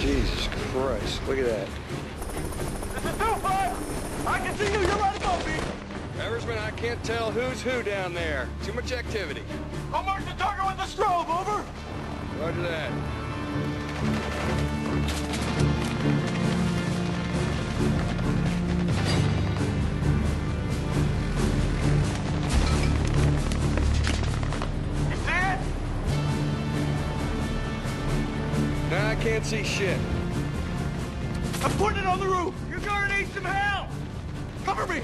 Jesus Christ, look at that. This is 2-5! I can see you, you're right above me! Eversman, I can't tell who's who down there. Too much activity. I'll mark the target with the strobe, over! Roger that. You see it? Nah, I can't see shit. I'm putting it on the roof! You're gonna need some help! Cover me!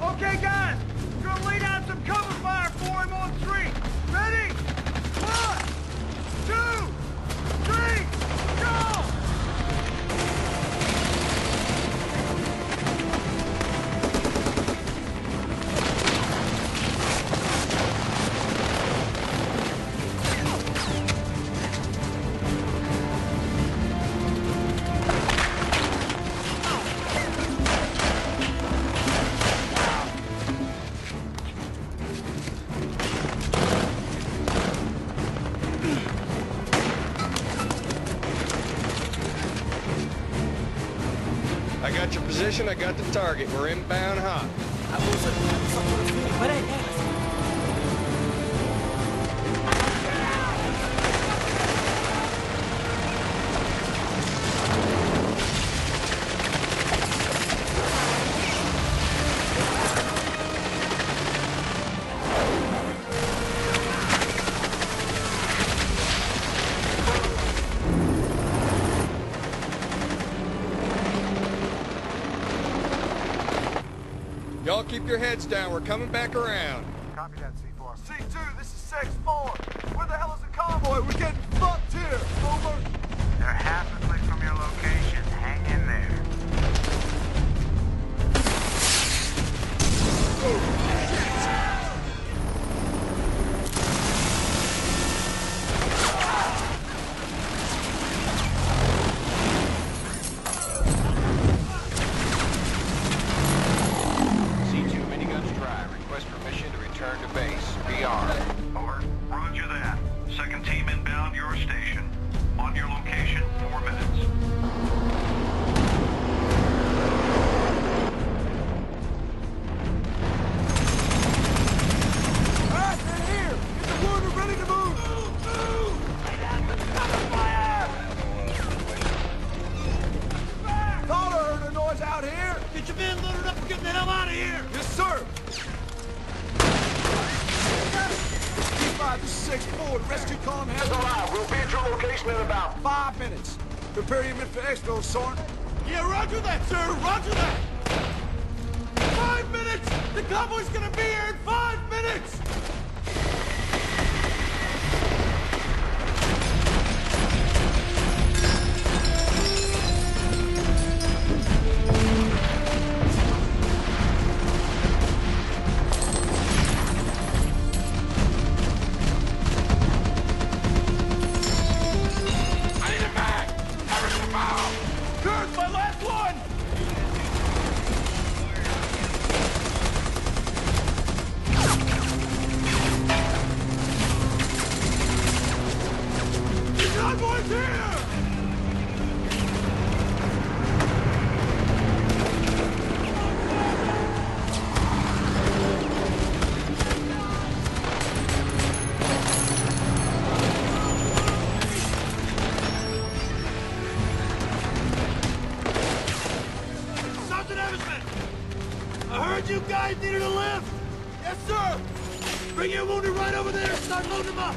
Okay, guys, we're gonna lay down some cover fire for him on 3. Ready? 1, 2, 3, go! I got your position, I got the target. We're inbound hot. Y'all keep your heads down. We're coming back around. Copy that, C4. C2, this is 6-4. Where the hell is the convoy? We're getting fucked here. Over. They're half a click from your location. Hang in there. Over. Roger that. Second team inbound your station. On your location, 4 minutes. All right, they're here. Get the wounded ready to move. Move! Lay down some cover fire! Thought I heard a noise out here. Get your men loaded up and get the hell out of here. Yes, sir. This is 6-4. The rescue column has arrived. We'll be at your location in about 5 minutes. Prepare your men for expo, Soren. Yeah, roger that, sir. Roger that. 5 minutes! The convoy's gonna be here in 5 minutes! My last one! The convoy's here! I heard you guys needed a lift! Yes, sir! Bring your wounded right over there and start loading them up!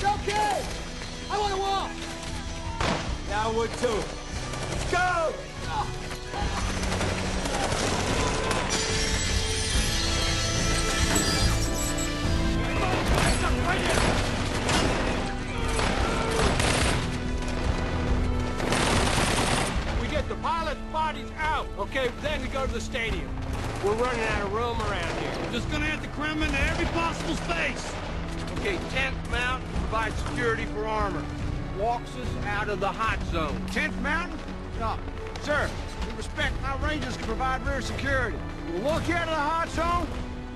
It's okay! I want to walk! Yeah, I would too. Let's go! Right here! We get the pilot's bodies out. Okay, then we go to the stadium. We're running out of room around here. We're just gonna have to cram into every possible space. Okay, 10th Mountain provides security for armor. Walks us out of the hot zone. 10th Mountain? No. Sir, we respect, my Rangers can provide rear security. We'll walk you out of the hot zone,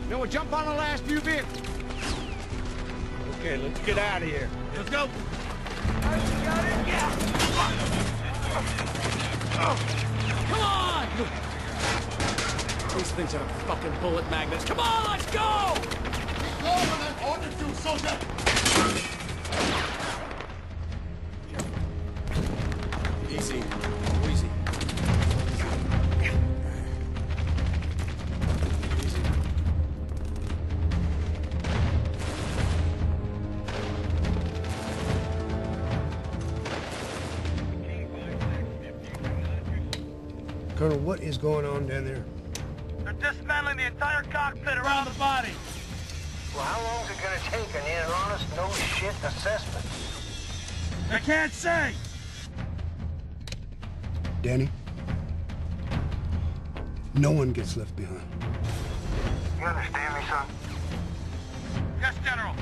then we'll jump on the last few vehicles. Okay, let's get out of here. Let's go. Come on! These things have fucking bullet magnets. Come on, let's go! Easy. Easy. Colonel, what is going on down there? They're dismantling the entire cockpit around the body. Well, how long is it gonna take? I need an honest, no-shit assessment. I can't say. Danny? No one gets left behind. You understand me, son? Yes, General.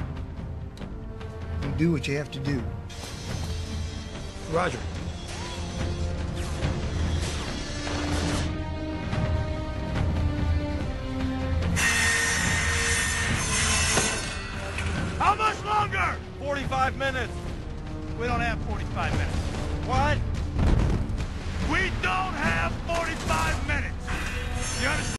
You do what you have to do. Roger. How much longer? 45 minutes. We don't have 45 minutes. What? We don't have 45 minutes. You understand?